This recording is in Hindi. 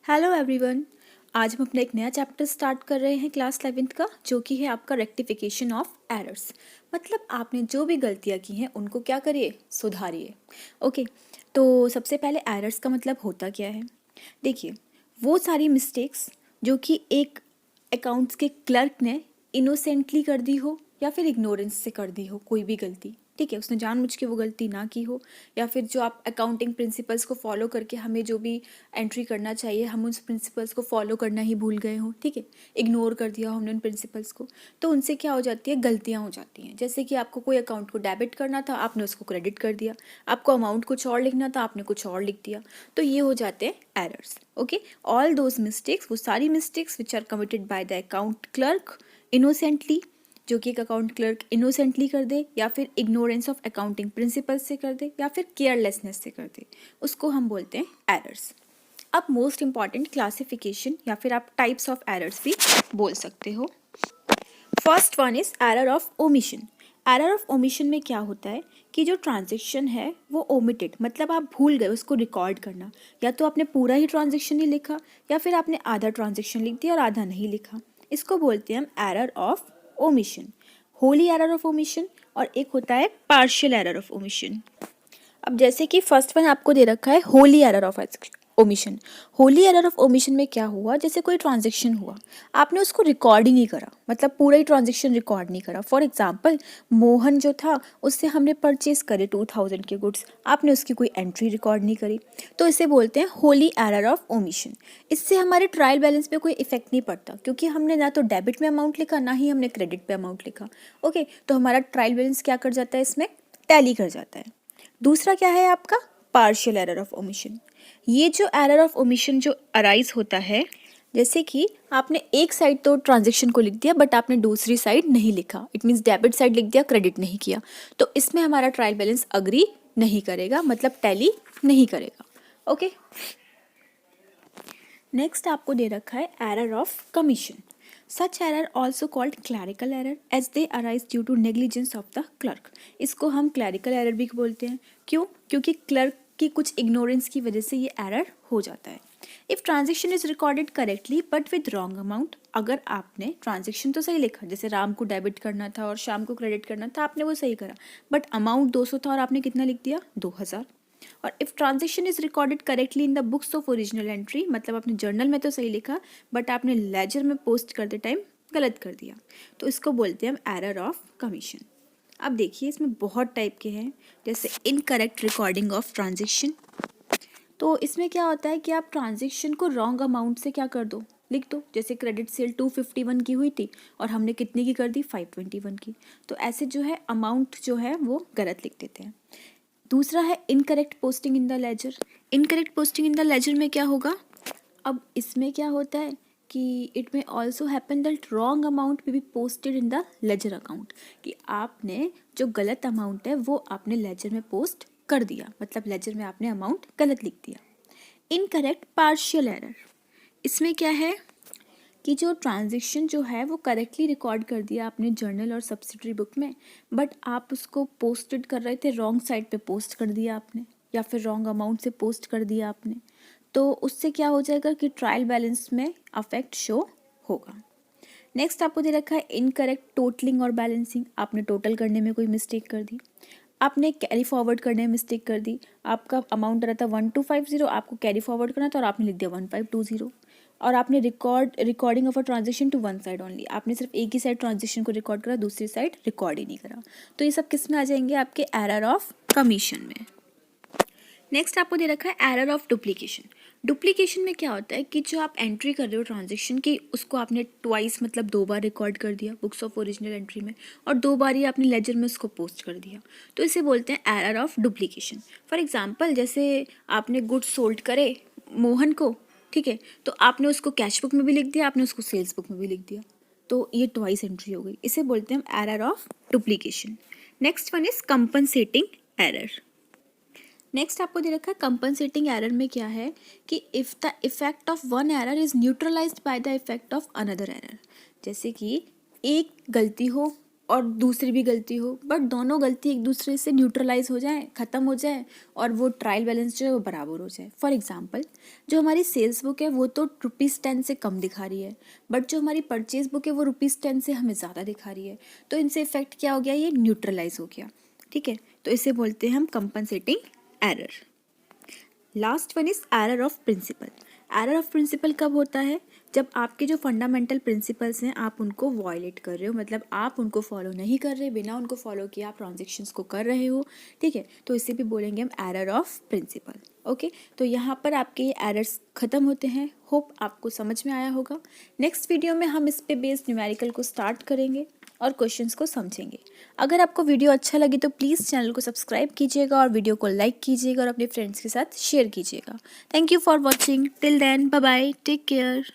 Hello everyone. आज हम अपना एक नया चैप्टर स्टार्ट कर रहे हैं क्लास 11th का, जो कि है आपका रेक्टिफिकेशन ऑफ एरर्स। मतलब आपने जो भी गलतियां की हैं उनको क्या करिए, सुधारिए। ओके, तो सबसे पहले एरर्स का मतलब होता क्या है। देखिए, वो सारी मिस्टेक्स जो कि एक अकाउंट्स के क्लर्क ने इनोसेंटली कर दी हो या फिर इग्नोरेंस से कर दी हो, कोई भी गलती, ठीक है, उसने जानबूझ के वो गलती ना की हो, या फिर जो आप अकाउंटिंग प्रिंसिपल्स को फॉलो करके हमें जो भी एंट्री करना चाहिए हम उन प्रिंसिपल्स को फॉलो करना ही भूल गए हो, ठीक है, इग्नोर कर दिया हो हमने उन प्रिंसिपल्स को, तो उनसे क्या हो जाती है, गलतियां हो जाती हैं। जैसे कि आपको कोई अकाउंट को डेबिट करना था, आपने उसको क्रेडिट कर दिया, आपको अमाउंट कुछ और लिखना था, आपने कुछ और लिख दिया, तो ये हो जाते हैं errors. Okay, all those mistakes, वो सारी mistakes which are committed by the account clerk innocently, जो कि एक अकाउंट क्लर्क इनोसेंटली कर दे, या फिर इग्नोरेंस ऑफ अकाउंटिंग प्रिंसिपल्स से कर दे, या फिर केयरलेसनेस से कर दे, उसको हम बोलते हैं एरर्स। अब मोस्ट इंपॉर्टेंट क्लासिफिकेशन या फिर आप टाइप्स ऑफ एरर्स भी बोल सकते हो। First one is error of omission. Error of omission में क्या होता है कि जो ट्रांजेक्शन है वो ओमिटेड, मतलब आप भूल गए उसको रिकॉर्ड करना, या तो आपने पूरा ही ट्रांजेक्शन नहीं लिखा, या फिर आपने आधा ट्रांजेक्शन लिख दिया और आधा नहीं लिखा, इसको बोलते हैं हम error of omission, Holi error of omission, और एक होता है पार्शियल एरर ऑफ ओमिशन। अब जैसे कि फर्स्ट वन आपको दे रखा है Holi error of omission. Holi error of omission में क्या हुआ, जैसे कोई ट्रांजेक्शन हुआ, आपने उसको रिकॉर्ड ही नहीं करा, मतलब पूरा ही ट्रांजेक्शन रिकॉर्ड नहीं करा। फॉर एग्जांपल, मोहन जो था उससे हमने परचेज करे 2000 के गुड्स, आपने उसकी कोई एंट्री रिकॉर्ड नहीं करी, तो इसे बोलते हैं होली एरर ऑफ ओमिशन। इससे हमारे ट्रायल बैलेंस पे कोई इफेक्ट नहीं पड़ता, क्योंकि हमने ना तो डेबिट में अमाउंट लिखा, ना ही हमने क्रेडिट पे अमाउंट लिखा। ओके, तो हमारा ट्रायल बैलेंस क्या कर जाता है, इसमें टैली कर जाता है। दूसरा क्या है आपका पार्शियल एरर ऑफ ओमिशन। ये जो एरर ऑफ ओमिशन जो अराइज होता है, जैसे कि आपने एक साइड तो ट्रांजेक्शन को लिख दिया बट आपने दूसरी साइड नहीं लिखा, इट मीन्स डेबिट साइड लिख दिया, क्रेडिट नहीं किया, तो इसमें हमारा ट्रायल बैलेंस अग्री नहीं करेगा, मतलब टैली नहीं करेगा। ओके, नेक्स्ट आपको दे रखा है error of commission. Such error also called clerical error as they arise due to negligence of the clerk. इसको हम क्लैरिकल एरर भी बोलते हैं। क्यों? क्योंकि क्लर्क की कुछ इग्नोरेंस की वजह से ये एरर हो जाता है। If transaction is recorded correctly but with wrong amount, अगर आपने ट्रांजेक्शन तो सही लिखा, जैसे राम को डेबिट करना था और शाम को क्रेडिट करना था, आपने वो सही करा, बट अमाउंट 200 था और आपने कितना लिख दिया, 2000। और if transaction is recorded correctly in the books of original entry, मतलब आपने जर्नल में तो सही लिखा बट आपने लेजर में पोस्ट करते टाइम गलत कर दिया, तो इसको बोलते हैं हम एरर ऑफ कमीशन। अब देखिए, इसमें बहुत टाइप के हैं, जैसे इनकरेक्ट रिकॉर्डिंग ऑफ ट्रांजेक्शन। तो इसमें क्या होता है कि आप ट्रांजेक्शन को रॉन्ग अमाउंट से क्या कर दो, लिख दो। जैसे क्रेडिट सेल 251 की हुई थी और हमने कितने की कर दी, 521 की, तो ऐसे जो है अमाउंट जो है वो गलत लिख देते हैं। दूसरा है incorrect posting in the ledger. Incorrect posting in the ledger में क्या होगा, अब इसमें क्या होता है कि it may also happen that wrong amount may be posted in the ledger account, कि आपने जो गलत अमाउंट है वो आपने लेजर में पोस्ट कर दिया, मतलब लेजर में आपने अमाउंट गलत लिख दिया। इनकरेक्ट पार्शियल एरर, इसमें क्या है कि जो ट्रांजेक्शन जो है वो करेक्टली रिकॉर्ड कर दिया आपने जर्नल और सब्सिडरी बुक में, बट आप उसको पोस्टेड कर रहे थे रॉन्ग साइड पे पोस्ट कर दिया आपने, या फिर रॉन्ग अमाउंट से पोस्ट कर दिया आपने, तो उससे क्या हो जाएगा कि ट्रायल बैलेंस में अफेक्ट शो होगा। नेक्स्ट आपको दे रखा है इनकरेक्ट टोटलिंग और बैलेंसिंग। आपने टोटल करने में कोई मिस्टेक कर दी, आपने कैरी फॉरवर्ड करने में मिस्टेक कर दी, आपका अमाउंट रहता 1250, आपको कैरी फॉरवर्ड करना था और आपने लिख दिया 1520, और आपने recording of a transaction to one side only, आपने सिर्फ एक ही साइड ट्रांजेक्शन को रिकॉर्ड करा, दूसरी साइड रिकॉर्ड ही नहीं करा, तो ये सब किस में आ जाएंगे, आपके एरर ऑफ कमीशन में। नेक्स्ट आपको दे रखा है एरर ऑफ डुप्लीकेशन। डुप्लीकेशन में क्या होता है कि जो आप एंट्री कर रहे हो ट्रांजेक्शन की, उसको आपने ट्वाइस, मतलब 2 बार रिकॉर्ड कर दिया बुक्स ऑफ ओरिजिनल एंट्री में, और 2 बार ही आपने लेजर में उसको पोस्ट कर दिया, तो इसे बोलते हैं error of duplication. For example, जैसे आपने गुड्स सोल्ड करे मोहन को, ठीक है, तो आपने उसको कैश बुक में भी लिख दिया, आपने उसको सेल्स बुक में भी लिख दिया, तो ये ट्वाइस एंट्री हो गई, इसे बोलते हैं हम error of duplication. Next one is compensating error. Next आपको दे रखा है कंपनसेटिंग एरर में क्या है कि if the effect of one error is neutralised by the effect of another error. जैसे कि एक गलती हो और दूसरी भी गलती हो, बट दोनों गलती एक दूसरे से न्यूट्रलाइज हो जाए, ख़त्म हो जाए और वो ट्रायल बैलेंस जो है वो बराबर हो जाए। फॉर एग्जांपल, जो हमारी सेल्स बुक है वो तो ₹10 से कम दिखा रही है, बट जो हमारी परचेज बुक है वो ₹10 से हमें ज़्यादा दिखा रही है, तो इनसे इफेक्ट क्या हो गया, ये न्यूट्रलाइज हो गया। ठीक है, तो इसे बोलते हैं हम compensating error. Last one is error of principle. Error of principle कब होता है, जब आपके जो फंडामेंटल प्रिंसिपल्स हैं आप उनको वॉयलेट कर रहे हो, मतलब आप उनको फॉलो नहीं कर रहे, बिना उनको फॉलो किए आप ट्रांजेक्शन्स को कर रहे हो। ठीक है, तो इसे भी बोलेंगे हम एरर ऑफ प्रिंसिपल। ओके, तो यहाँ पर आपके ये एरर्स खत्म होते हैं। होप आपको समझ में आया होगा। नेक्स्ट वीडियो में हम इस पे बेस्ड न्यूमेरिकल को स्टार्ट करेंगे और क्वेश्चंस को समझेंगे। अगर आपको वीडियो अच्छा लगे तो प्लीज़ चैनल को सब्सक्राइब कीजिएगा और वीडियो को लाइक कीजिएगा और अपने फ्रेंड्स के साथ शेयर कीजिएगा। Thank you for watching. Till then, bye bye, take care.